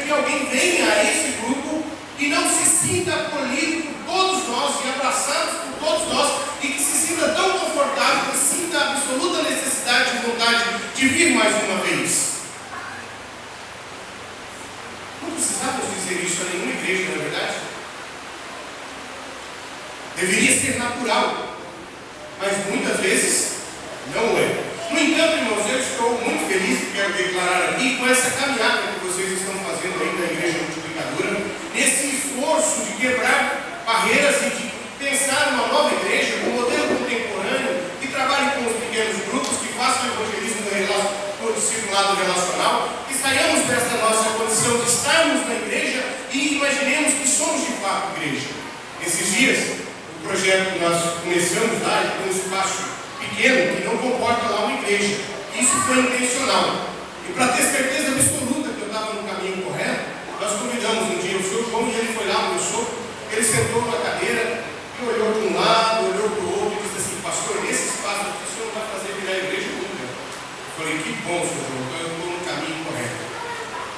que alguém venha a esse grupo e não se sinta acolhido por todos nós e abraçado por todos nós e que se sinta tão confortável que sinta a absoluta necessidade e vontade de vir mais uma vez. Não precisamos dizer isso a nenhuma igreja, não é verdade? Deveria ser natural, mas muitas vezes não é. No entanto, irmãos, eu estou muito feliz e quero declarar aqui com essa caminhada que vocês estão fazendo aí na Igreja Multiplicadora, nesse esforço de quebrar barreiras e de pensar numa nova igreja, um modelo contemporâneo, que trabalhe com os pequenos grupos, que faça o evangelismo do discipulado relacional, que saiamos dessa nossa condição de estarmos na igreja e imaginemos que somos de fato igreja. Esses dias, o projeto que nós começamos lá, com um espaço pequeno, que não comporta lá uma igreja. Isso foi intencional. E para ter certeza absoluta que eu estava no caminho correto, nós convidamos um dia o senhor João e ele foi lá, almoçou, ele sentou na cadeira e olhou para um lado, olhou para o outro e disse assim: pastor, nesse espaço aqui o senhor não vai fazer virar a igreja nunca. Eu falei: que bom, senhor João, então eu estou no caminho correto.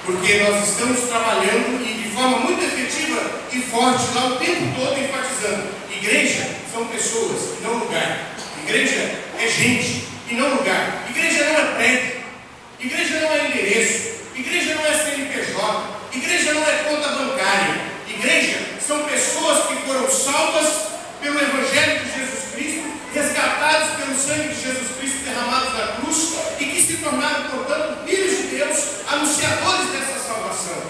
Porque nós estamos trabalhando e de forma muito efetiva e forte lá o tempo todo enfatizando: igreja são pessoas e não lugar. Igreja é gente e não lugar. Igreja não é prédio. Igreja não é endereço. Igreja não é CNPJ. Igreja não é conta bancária. Igreja são pessoas que foram salvas pelo Evangelho de Jesus Cristo, resgatados pelo sangue de Jesus Cristo derramado na cruz e que se tornaram, portanto, filhos de Deus, anunciadores dessa salvação.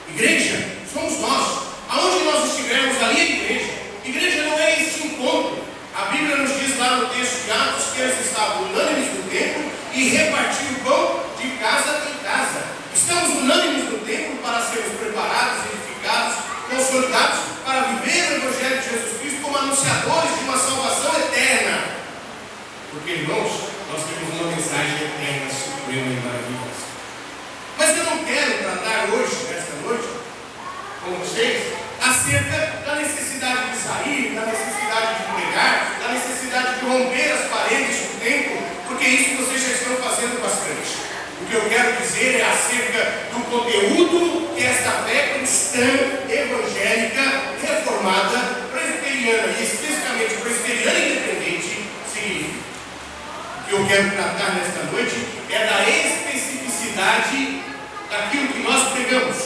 Igreja somos nós. Aonde nós estivermos, ali é igreja. Igreja não é esse encontro. A Bíblia nos diz lá no texto de Atos que eles estavam unânimes no templo e repartiam o pão de casa em casa. Estamos unânimes no templo para sermos preparados, edificados, consolidados para viver o Evangelho de Jesus Cristo como anunciadores de uma salvação eterna. Porque, irmãos, nós temos uma mensagem eterna, suprema e maravilhosa. Mas eu não quero tratar hoje, nesta noite, com vocês, acerca da necessidade de sair, da necessidade de pregar, da necessidade de romper as paredes do templo, porque isso vocês já estão fazendo bastante. O que eu quero dizer é acerca do conteúdo que esta fé cristã, evangélica, reformada, presbiteriana e especificamente presbiteriana independente significa. O que eu quero tratar nesta noite é da especificidade daquilo que nós pregamos.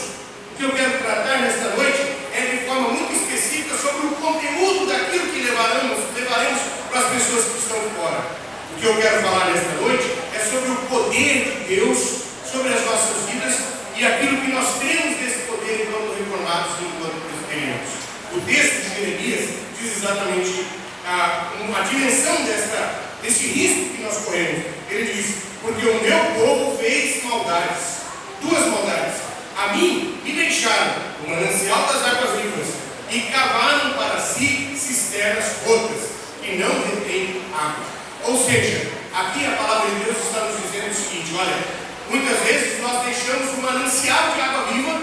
O que eu quero tratar nesta noite é de forma muito específica sobre o conteúdo daquilo que levaremos para as pessoas que estão fora. O que eu quero falar nesta noite é sobre o poder de Deus sobre as nossas vidas e aquilo que nós temos desse poder enquanto reformados e enquanto presbiterianos. O texto de Jeremias diz exatamente a dimensão desse risco que nós corremos. Ele diz: porque o meu povo fez maldades, duas maldades. A mim me deixaram o manancial das águas vivas e cavaram para si cisternas rotas que não retêm água. Ou seja, aqui a palavra de Deus está nos dizendo o seguinte: olha, muitas vezes nós deixamos o manancial de água viva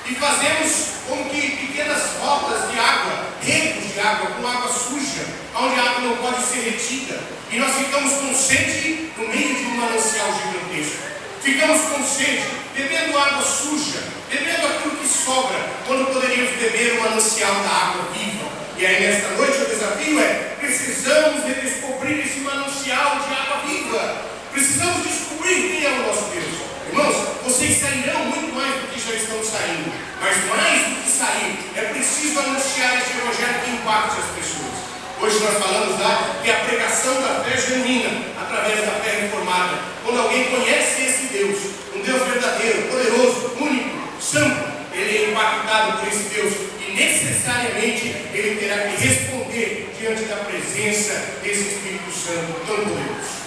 e fazemos como que pequenas rotas de água, regos de água com água suja, onde a água não pode ser retida, e nós ficamos com sede no meio de um manancial gigantesco. Ficamos com sede, bebendo água suja, bebendo aquilo que sobra, quando poderíamos beber o manancial da água viva. E aí nesta noite o desafio é: precisamos redescobrir esse manancial de água viva. Precisamos descobrir quem é o nosso Deus. Irmãos, vocês sairão muito mais do que já estão saindo. Mas mais do que sair, é preciso anunciar esse evangelho que impacte as pessoas. Hoje nós falamos lá que a pregação da fé genuína, através da fé reformada, quando alguém conhece esse Deus, um Deus verdadeiro, poderoso, único, santo, ele é impactado por esse Deus e necessariamente ele terá que responder diante da presença desse Espírito Santo tão poderoso.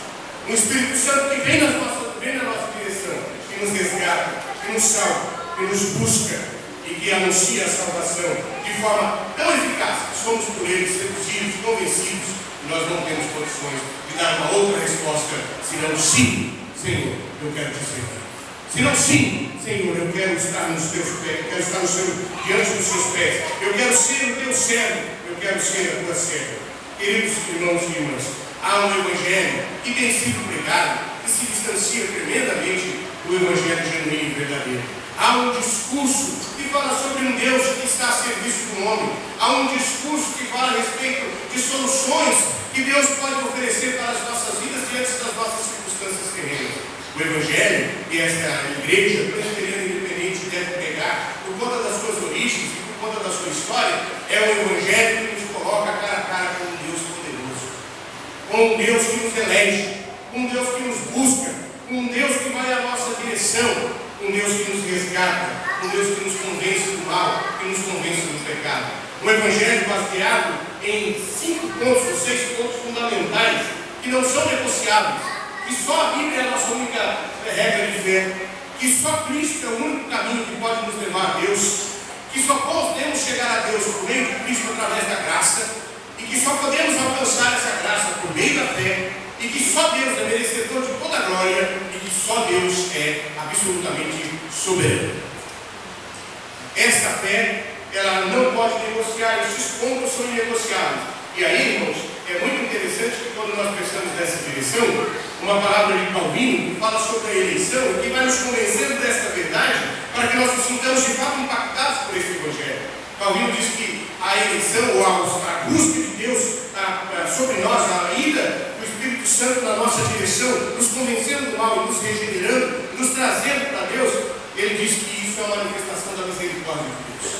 Um Espírito Santo que vem na nossa direção, que nos resgata, que nos salva, que nos busca e que anuncia a salvação de forma tão eficaz que somos por ele seduzidos, convencidos, e nós não temos condições de dar uma outra resposta, senão sim, Senhor, eu quero te servir. Senão sim, Senhor, eu quero estar nos teus pés, eu quero estar diante dos seus pés, eu quero ser o teu servo, eu quero ser a tua serva. Queridos irmãos e irmãs, há um evangelho que tem sido pregado, que se distancia tremendamente do evangelho genuíno e verdadeiro. Há um discurso que fala sobre um Deus que está a serviço do homem. Há um discurso que fala a respeito de soluções que Deus pode oferecer para as nossas vidas diante das nossas circunstâncias terrenas. O Evangelho que esta igreja presbiteriana independente deve pregar, por conta das suas origens e por conta da sua história, é o Evangelho que nos coloca cara a cara com um Deus poderoso, com um Deus que nos elege, com um Deus que nos busca, com um Deus que vai à nossa direção, um Deus que nos resgata, um Deus que nos convence do mal, que nos convence do pecado. Um Evangelho baseado em 5 pontos, ou 6 pontos fundamentais, que não são negociáveis, que só a Bíblia é a nossa única regra de fé, que só Cristo é o único caminho que pode nos levar a Deus, que só podemos chegar a Deus por meio de Cristo através da graça, e que só podemos alcançar essa graça por meio da fé, e que só Deus é merecedor de toda a glória, e que só Deus é absolutamente soberano. Esta fé, ela não pode negociar, esses pontos são inegociáveis. E aí, irmãos, é muito interessante que quando nós pensamos nessa direção, uma palavra de Calvino que fala sobre a eleição, que vai nos convencendo desta verdade, para que nós nos sintamos de fato impactados por esse Evangelho. Calvino diz que a eleição, ou a busca de Deus sobre nós, a ida do Espírito Santo na nossa direção, nos convencendo do mal, nos regenerando, nos trazendo para Deus, ele diz que isso é uma manifestação da misericórdia de Deus.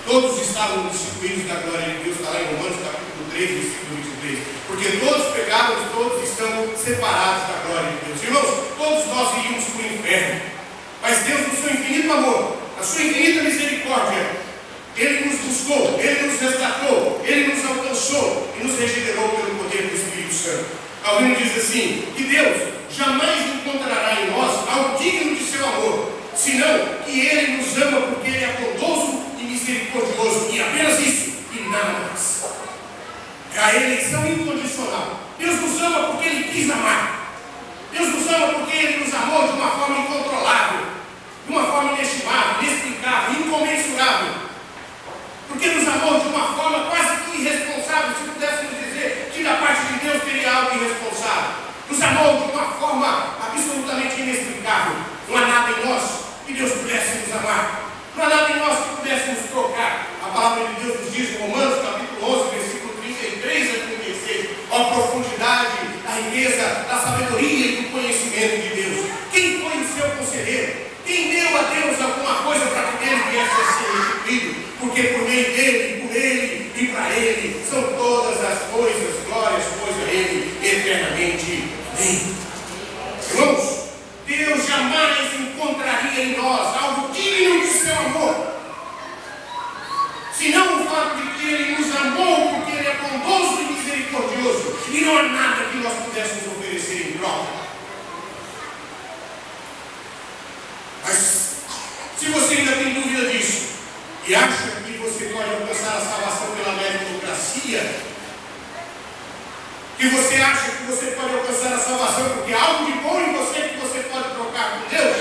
Todos estavam destituídos da glória de Deus, está lá em Romanos capítulo 3, versículo 23. Porque todos pecaram, todos estão separados da glória de Deus. Irmãos, todos nós iríamos para o inferno. Mas Deus, no seu infinito amor, na sua infinita misericórdia, Ele nos buscou, Ele nos resgatou, Ele nos alcançou e nos regenerou pelo poder do Espírito Santo. Calvino diz assim, que Deus jamais encontrará em nós algo digno de seu amor, senão que Ele nos ama porque Ele é bondoso e misericordioso, e apenas isso, e nada mais. É a eleição incondicional. Deus nos ama porque Ele quis amar. Deus nos ama porque Ele nos amou de uma forma incontrolável, de uma forma inestimável, inexplicável, incomensurável. Porque nos amou de uma forma quase que irresponsável, se pudéssemos dizer que da parte de Deus teria algo irresponsável. Nos amou de uma forma absolutamente inexplicável. Não há nada em nós que Deus pudesse nos amar. Não há nada em nós que pudéssemos trocar. A palavra de Deus nos diz em Romanos capítulo 11, versículo 33 a 36, a profundidade, a riqueza, da sabedoria e do conhecimento de Deus. Quem foi o seu conselheiro? Quem deu a Deus alguma coisa para que Ele viesse a ser restituído? Porque por meio dele, por Ele e para Ele são todas as coisas, glórias, pois a Ele eternamente. Amém. Irmãos, Deus jamais encontraria em nós algo digno de seu amor, senão o fato de que Ele nos amou, porque Ele é bondoso e misericordioso, e não há nada que nós pudéssemos oferecer em troca. Mas, se você ainda tem dúvida disso, e acha que você pode alcançar a salvação pela meritocracia, que você acha que você pode alcançar a salvação porque há algo de bom em você que você pode trocar com Deus,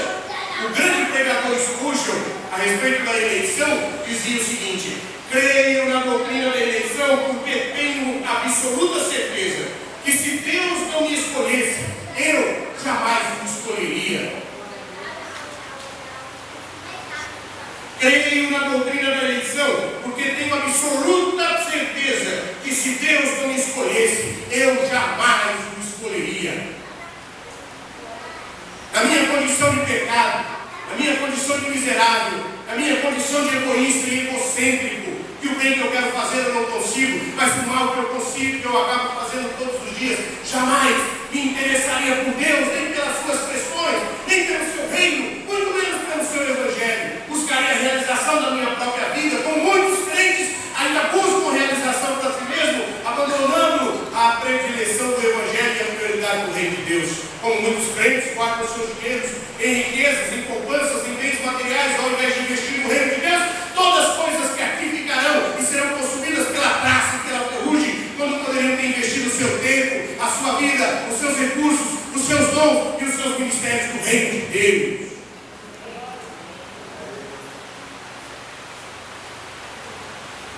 o grande pregador Spurgeon, a respeito da eleição, dizia o seguinte: creio na doutrina da eleição porque tenho absoluta certeza que se Deus não me escolhesse, eu jamais me escolheria. Creio na doutrina da eleição porque tenho absoluta certeza que se Deus não me escolhesse, eu jamais me escolheria. Na minha condição de pecado, na minha condição de miserável, na minha condição de egoísta e egocêntrico, que o bem que eu quero fazer eu não consigo, mas o mal que eu consigo, que eu acabo fazendo todos os dias, jamais me interessaria por Deus, nem pelas suas pressões, nem pelo seu reino, muito menos pelo seu evangelho. Buscaria a realização da minha própria vida, como muitos crentes ainda buscam realização para si mesmo, abandonando a predileção do evangelho e a prioridade do reino de Deus. Como muitos crentes guardam seus dinheiros em riquezas, em poupanças, em bens materiais, ao invés de investir no reino de Deus, todas coisas que aqui ficarão e serão consumidas pela traça e pela ferrugem, quando poderiam ter investido o seu tempo, a sua vida, os seus recursos, os seus dons e os seus ministérios no reino de Deus.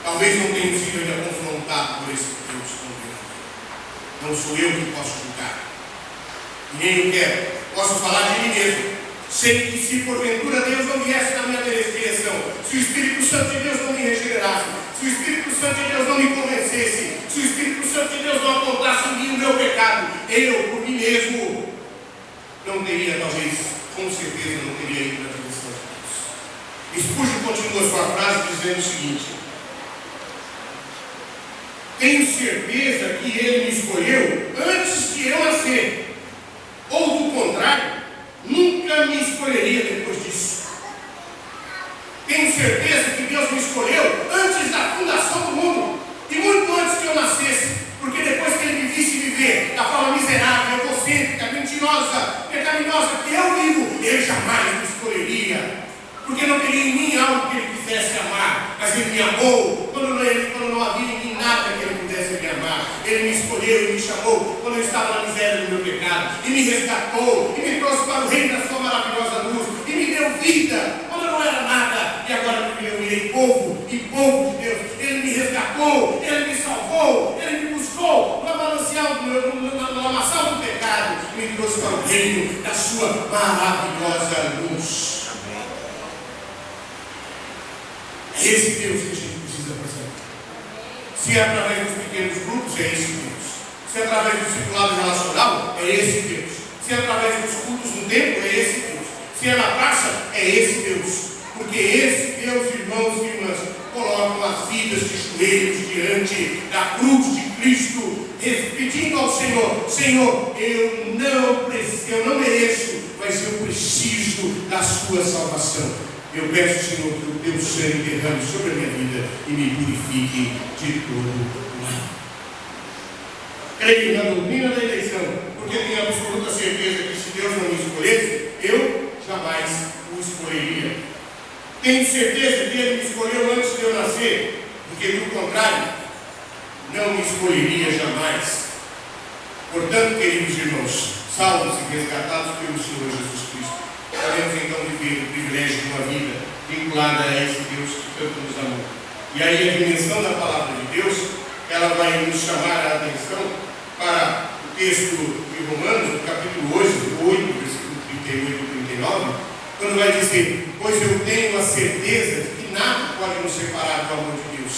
Talvez não tenha sido ainda confrontado por esse Deus condenado. Não sou eu que posso julgar. E nem eu quero. Posso falar de mim mesmo. Sei que se porventura Deus não viesse na minha direção, se o Espírito Santo de Deus não me regenerasse, se o Espírito Santo de Deus não me convencesse, se o Espírito Santo de Deus não apontasse em mim o meu pecado, eu, por mim mesmo, não teria, talvez, com certeza, não teria ido na direção de Deus. Spurgeon continua sua frase dizendo o seguinte: tenho certeza que Ele me escolheu antes de eu nascer, ou do contrário, nunca me escolheria depois disso. Tenho certeza que Deus me escolheu antes da fundação do mundo, e muito antes que eu nascesse, porque depois que Ele me visse viver da forma miserável, egocêntrica, mentirosa, pecaminosa que eu vivo, Ele jamais me escolheria, porque não teria em mim algo que Ele quisesse amar, mas Ele me amou quando não havia em mim nada que Ele pudesse me amar. Ele me escolheu e me chamou quando eu estava na miséria do meu pecado, e me resgatou, e me trouxe para o reino da sua maravilhosa luz, e me deu vida quando eu não era nada, e agora eu virei povo e povo de Deus. Ele me resgatou, Ele me salvou, Ele me buscou no manancial no lamaçal do pecado, e me trouxe para o reino da sua maravilhosa luz. É esse Deus que a gente precisa fazer. Se é através dos pequenos grupos, é esse Deus. Se é através do discipulado relacional, é esse Deus. Se é através dos cultos no templo, é esse Deus. Se é na praça, é esse Deus. Porque esse Deus, irmãos e irmãs, colocam as vidas de joelhos diante da cruz de Cristo, pedindo ao Senhor: Senhor, eu não mereço, mas eu preciso da sua salvação. Eu peço, Senhor, que o teu sangue derrame sobre a minha vida e me purifique de todo o mal. Creio na doutrina da eleição, porque tenho absoluta certeza que se Deus não me escolhesse, eu jamais o escolheria. Tenho certeza que Ele me escolheu antes de eu nascer, porque do contrário, não me escolheria jamais. Portanto, queridos irmãos, salvos e resgatados pelo Senhor Jesus Cristo, podemos então viver o privilégio de uma vida vinculada a esse Deus que tanto nos amou. E aí a dimensão da palavra de Deus, ela vai nos chamar a atenção para o texto de Romanos, no capítulo 8, versículo 38 e 39, quando vai dizer: pois eu tenho a certeza de que nada pode nos separar do amor de Deus,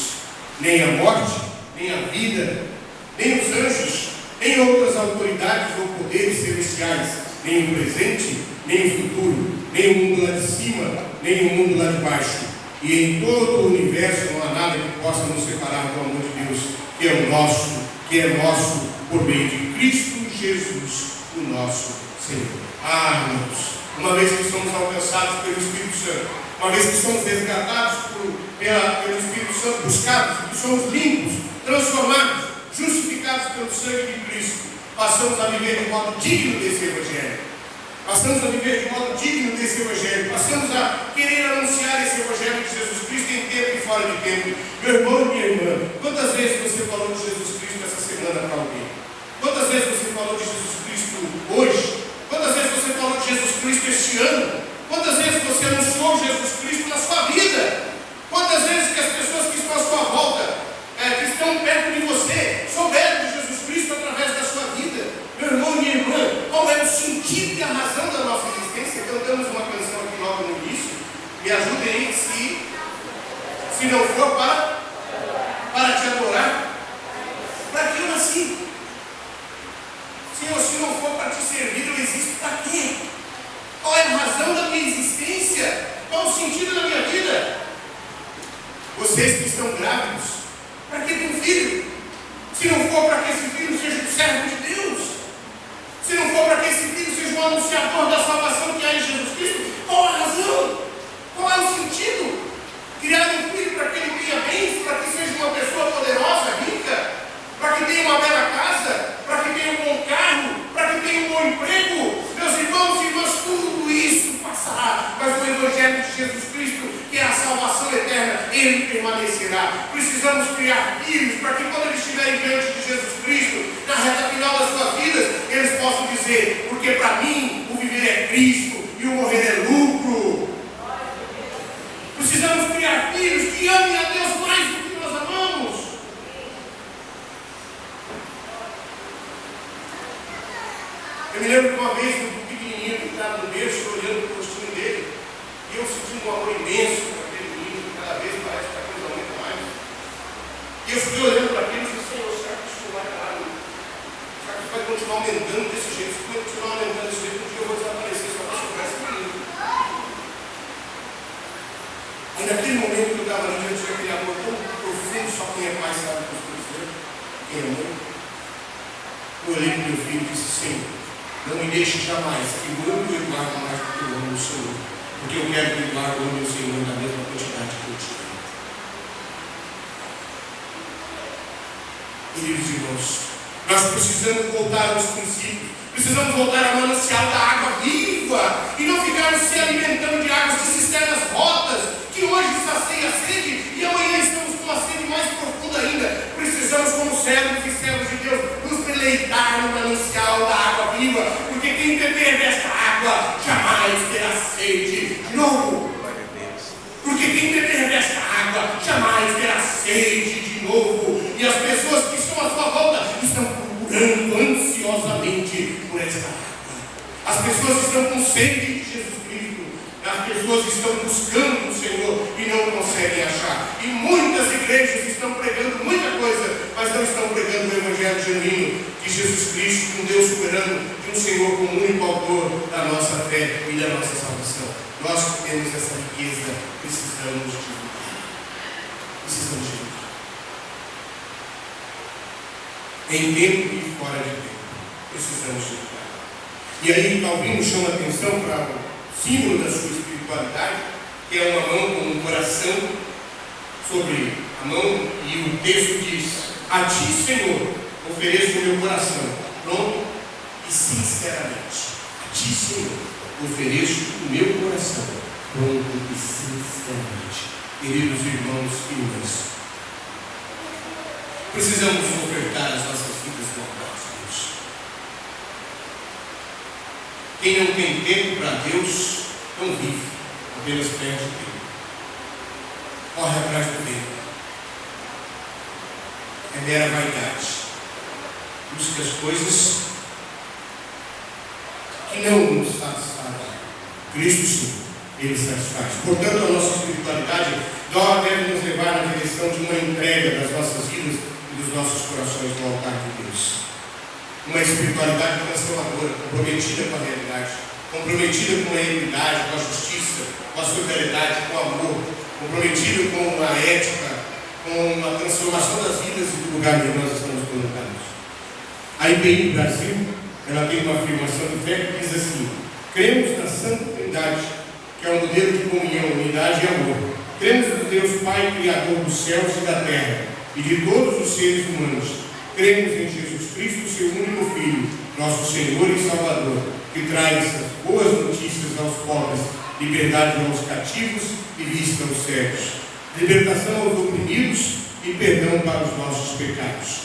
nem a morte, nem a vida, nem os anjos, nem outras autoridades ou poderes celestiais, nem o presente, nem o futuro, nem o mundo lá de cima, nem o mundo lá de baixo. E em todo o universo não há nada que possa nos separar do amor de Deus, que é nosso por meio de Cristo Jesus, o nosso Senhor. Ah, irmãos, uma vez que somos alcançados pelo Espírito Santo, uma vez que somos resgatados pelo Espírito Santo, buscados, que somos limpos, transformados, justificados pelo sangue de Cristo, passamos a viver de modo digno desse Evangelho. Passamos a viver de modo digno desse Evangelho. Passamos a querer anunciar esse Evangelho de Jesus Cristo em tempo e fora de tempo. Meu irmão e minha irmã, quantas vezes você falou de Jesus Cristo essa semana para alguém? Quantas vezes você falou de Jesus Cristo hoje? Quantas vezes você falou de Jesus Cristo este ano? Quantas vezes você anunciou Jesus Cristo na sua vida? Quantas vezes que as pessoas que estão à sua volta, que estão perto de você, souberam de Jesus Cristo através da sua vida? Meu irmão e minha irmã, qual é o sentido e a razão da nossa existência? Cantamos uma canção aqui logo no início. Me ajudem aí, se não for para te adorar, para que eu nasci? Senhor, se não for para te servir, eu existo para quê? Qual é a razão da minha existência? Qual o sentido da minha vida? Vocês que estão grávidos, para que ter um filho? Se não for para que esse filho seja um servo de Deus, se não for para que esse filho seja um anunciador da salvação que há em Jesus Cristo, qual a razão? Qual é o sentido? Criar um filho para que ele tenha bens, para que seja uma pessoa poderosa, rica, para que tenha uma bela casa, para que tenha um bom carro, para que tenha um bom emprego. Meus irmãos e irmãs, tudo isso passará, mas o Evangelho de Jesus Cristo, que é a salvação eterna, ele permanecerá. Precisamos criar filhos para que quando eles estiverem diante de Jesus Cristo, na reta final das suas vidas, eles possam dizer: porque para mim o viver é Cristo e o morrer é lucro. Precisamos criar filhos que amem a Deus mais do que nós amamos. Eu me lembro de uma vez, um pequenininho que estava no berço, olhando para os Aí naquele momento que eu estava ali diante daquele amor tão profundo, só quem é pai sabe o que eu estou dizendo, quem é mãe, eu olhei para o meu filho e disse: Senhor, não me deixe jamais que eu ame o Eduardo mais do que eu amo o Senhor, porque eu quero que o Eduardo ame o Senhor na mesma quantidade que eu te amo. Queridos irmãos, nós precisamos voltar aos princípios, precisamos voltar ao manancial da água viva e não ficarmos se alimentando de águas de cisternas rotas, que hoje sacia a sede e amanhã estamos com uma sede mais profunda ainda. Precisamos, como servos e servos de Deus, nos deleitar no manancial da água viva, porque quem beber desta água jamais terá sede de novo. Porque quem beber desta água jamais terá sede de novo. E as pessoas que estão à sua volta estão procurando ansiosamente por esta água. As pessoas estão com sede de Jesus Cristo. As pessoas estão buscando o Senhor e não conseguem achar. E muitas igrejas estão pregando muita coisa, mas não estão pregando o Evangelho genuíno de Jesus Cristo, um Deus soberano, de um Senhor como único autor da nossa fé e da nossa salvação. Nós que temos essa riqueza, precisamos divulgar. Precisamos divulgar. Em tempo e fora de tempo. Precisamos divulgar. E aí Calvino chama a atenção para o símbolo da sua espiritualidade, que é uma mão com um coração sobre a mão, e o texto diz: a ti, Senhor, ofereço o meu coração, pronto e sinceramente. A ti, Senhor, ofereço o meu coração, pronto e sinceramente. Queridos irmãos e irmãs, precisamos ofertar as nossas vidas no altar de Deus. Quem não tem tempo para Deus, não vive, apenas perde o tempo. Corre atrás do tempo. É mera vaidade. Busca as coisas que não nos satisfazem. Cristo sim, Ele satisfaz. Portanto, a nossa espiritualidade deve nos levar na direção de uma entrega das nossas vidas e dos nossos corações no altar de Deus. Uma espiritualidade transformadora, comprometida com a realidade, comprometida com a equidade, com a justiça, com a solidariedade, com o amor, comprometida com a ética, com a transformação das vidas e do lugar onde nós estamos colocados. A IPI Brasil, ela tem uma afirmação de fé que diz assim: cremos na Santa Trindade, que é um modelo de comunhão, unidade e amor. Cremos no Deus Pai, Criador dos céus e da terra e de todos os seres humanos. Cremos em Jesus Cristo, seu único Filho, nosso Senhor e Salvador, que traz as boas notícias aos pobres, liberdade aos cativos e vista aos cegos, libertação aos oprimidos e perdão para os nossos pecados.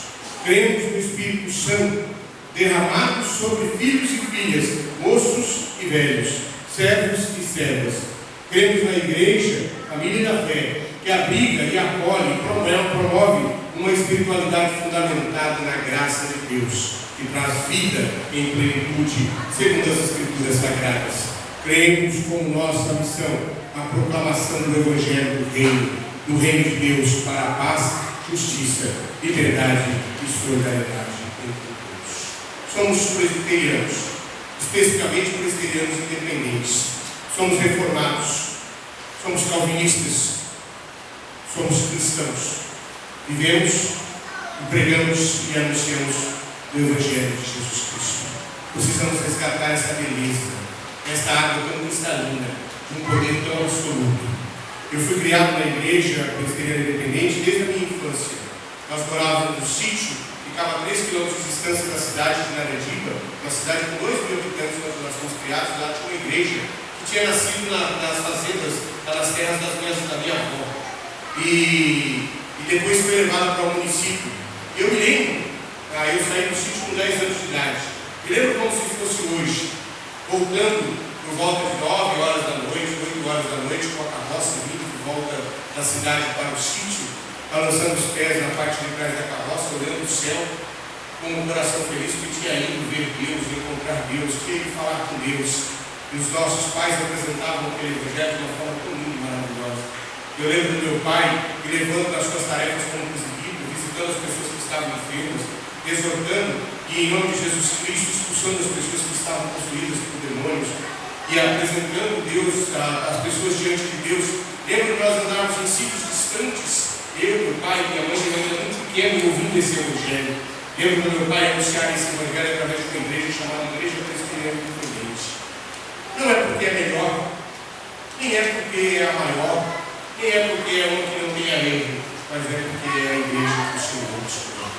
Cremos no Espírito Santo, derramado sobre filhos e filhas, moços e velhos, servos e servas. Cremos na Igreja, família da fé, que abriga e acolhe e promove uma espiritualidade fundamentada na graça de Deus, que traz vida em plenitude, segundo as Escrituras Sagradas. Cremos como nossa missão a proclamação do Evangelho do Reino de Deus para a paz, justiça, liberdade e solidariedade entre todos. Somos presbiterianos, especificamente presbiterianos independentes. Somos reformados, somos calvinistas, somos cristãos. Vivemos e pregamos e anunciamos o Evangelho de Jesus Cristo. Precisamos resgatar essa beleza, essa água tão cristalina, de um poder tão absoluto. Eu fui criado na igreja presbiteriana independente desde a minha infância. Nós morávamos no sítio, ficava a 3 km de distância da cidade de Narandiba, uma cidade com 2.000 habitantes, quando nós fomos criados. Lá tinha uma igreja que tinha nascido nas fazendas, nas terras da minha avó. E depois foi levada para o município. Eu me lembro, eu saí do sítio com 10 anos de idade. Me lembro como se fosse hoje, voltando por volta de 9 horas da noite, 8 horas da noite, com a carroça vindo de volta da cidade para o sítio, balançando os pés na parte de trás da carroça, olhando o céu, com o coração feliz que tinha ido ver Deus, encontrar Deus, tinha ido falar com Deus. E os nossos pais apresentavam aquele evangelho de uma forma tão linda e maravilhosa. Eu lembro do meu pai me levando nas suas tarefas como presbítero, visitando as pessoas que estavam enfermas, exortando e, em nome de Jesus Cristo, expulsando as pessoas que estavam possuídas por demônios e apresentando Deus, as pessoas diante de Deus, Lembro que nós andávamos em sítios distantes, eu, meu pai e minha mãe, ainda muito pequeno, ouvindo esse evangelho. Lembro do meu pai anunciar esse evangelho através de uma igreja chamada Igreja Presbiteriana Independente. Não é porque é melhor, nem é porque é a maior, nem é porque é uma que não tenha erro, mas é porque é a igreja que o Senhor escolheu.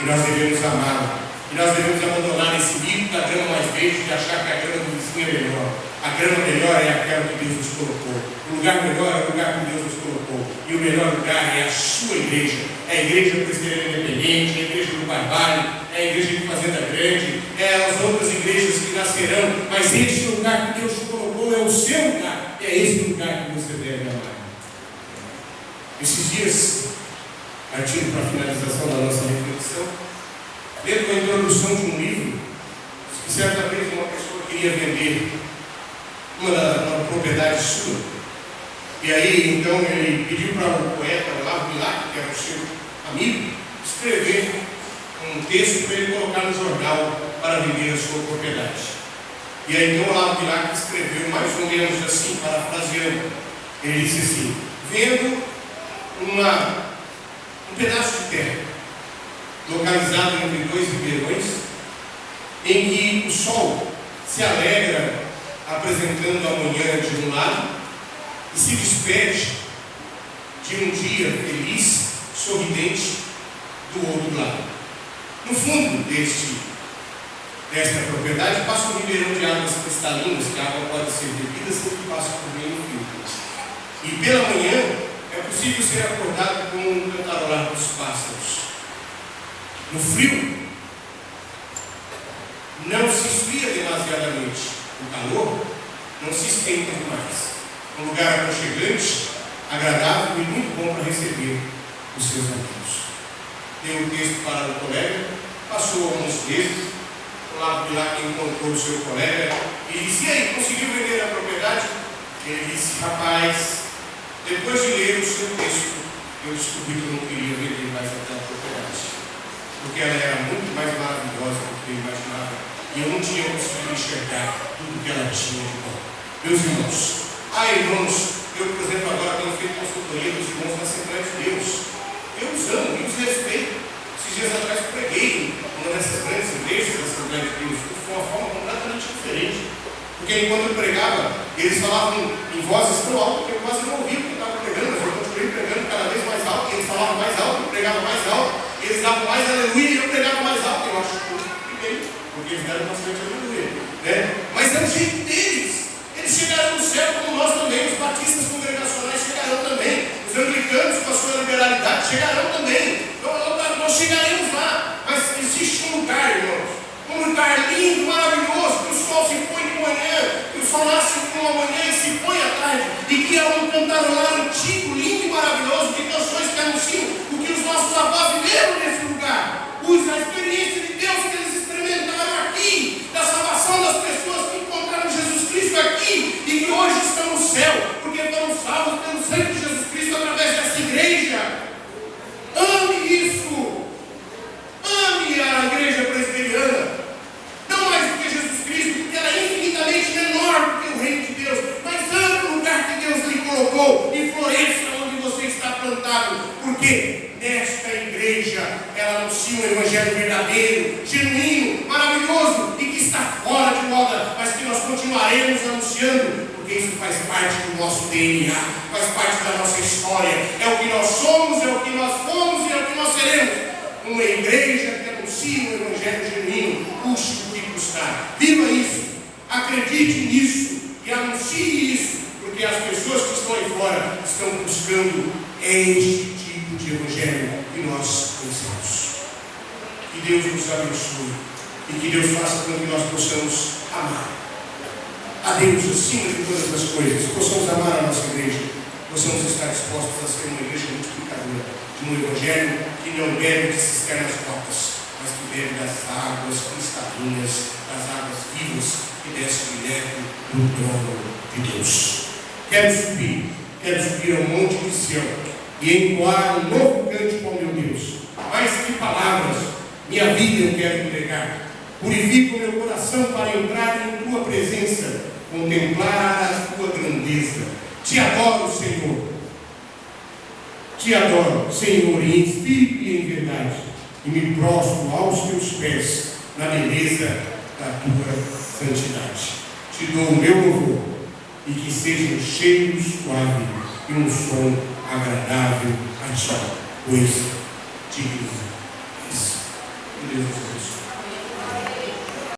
E nós devemos amá-la. E nós devemos abandonar esse mito da grama mais verde, de achar que a grama do vizinho é melhor. A grama melhor é aquela que Deus nos colocou. O lugar melhor é o lugar que Deus nos colocou. E o melhor lugar é a sua igreja. É a igreja presbiteriana independente, é a igreja do Barbalho, é a igreja de Fazenda Grande, é as outras igrejas que nascerão. Mas esse lugar que Deus te colocou é o seu lugar. É esse lugar que você deve amar. Esses dias, partindo para a finalização da nossa reflexão, dentro da introdução de um livro, que certa vez uma pessoa queria vender uma propriedade sua. E aí, então, ele pediu para o poeta Olavo Bilac, que era o seu amigo, escrever um texto para ele colocar no jornal para vender a sua propriedade. E aí, então, Olavo Bilac escreveu mais ou menos assim, parafraseando. Ele disse assim: vendo um pedaço de terra localizado entre dois ribeirões, em que o sol se alegra apresentando a manhã de um lado e se despede de um dia feliz, sorridente, do outro lado. No fundo desta propriedade passa um ribeirão de águas cristalinas, que a água pode ser bebida sem que passe por meio do filtro. E pela manhã é possível ser acordado com um cantarolar dos pássaros. No frio, não se esfria demasiadamente. O calor não se esquenta demais. Um lugar aconchegante, agradável e muito bom para receber os seus amigos. Deu o texto para o colega, passou alguns meses, lá quem encontrou o seu colega e disse: e aí, conseguiu vender a propriedade? Ele disse: rapaz, depois de ler o seu texto, eu descobri que eu não queria vender mais aquela propriedade, porque ela era muito mais maravilhosa do que eu imaginava, e eu não tinha conseguido enxergar tudo que ela tinha de bom. Meus irmãos, irmãos, eu, por exemplo, agora tenho feito consultoria dos irmãos da Assembleia de Deus. Eu os amo e os respeito. Esses dias atrás preguei uma dessas grandes igrejas da Assembleia de Deus, de uma forma completamente diferente, porque enquanto eu pregava, eles falavam em vozes tão altas que eu quase não ouvia o que eu estava pregando, mas eu continuei pregando cada vez mais alto, e eles falavam mais alto, eu pregava mais alto, eles davam mais aleluia e eu pregava mais alto. Eu acho que eu fiquei, porque eles deram bastante aleluia, né? Mas é o jeito deles. Eles chegarão no céu como nós também, os batistas congregacionais chegarão também, os anglicanos com a sua liberalidade chegarão também. Nós chegaremos lá, mas existe um lugar, irmãos, um lugar lindo, maravilhoso, que o sol se põe de manhã, que o sol nasce de uma manhã e se põe à tarde, e que é um cantarolar antigo, lindo e maravilhoso, de canções que anunciam o que os nossos avós viveram nesse lugar, a experiência de Deus que eles experimentaram aqui, da salvação das pessoas que encontraram Jesus Cristo aqui e que hoje estão no céu, porque foram salvos pelo sangue de Jesus Cristo através dessa igreja. Ame isso, ame a igreja presbiteriana, não mais do que Jesus Cristo, porque ela é infinitamente menor do que o reino de Deus, mas ame o lugar que Deus lhe colocou e floresça onde você está plantado, porque nesta igreja ela anuncia um evangelho verdadeiro, genuíno, maravilhoso e que está fora de moda, mas que nós continuaremos anunciando, porque isso faz parte do nosso DNA, faz parte da nossa história, é o que nós somos, é o que nós fomos e é o que nós seremos. Uma igreja que anuncia um evangelho genuíno, custe o que custar. Viva isso, acredite nisso e anuncie isso, porque as pessoas que estão aí fora estão buscando este tipo de evangelho que nós conhecemos. Que Deus nos abençoe e que Deus faça com que nós possamos amar a Deus acima de todas as coisas, possamos amar a nossa igreja, possamos estar dispostos a ser uma igreja multiplicadora de um evangelho que não bebe de cisternas rotas, mas que bebe das águas cristalinas, das águas vivas que descem direto do trono de Deus. Quero subir ao monte de Sião e entoar um novo cântico ao meu Deus. Mais que palavras, minha vida eu quero entregar. Purifica o meu coração para entrar em tua presença, contemplar a tua grandeza. Te adoro, Senhor. Te adoro, Senhor, em espírito e em verdade, e me prostro aos teus pés na beleza da tua santidade. Te dou o meu louvor, e que seja um cheiro suave e um som agradável a ti, pois digno és.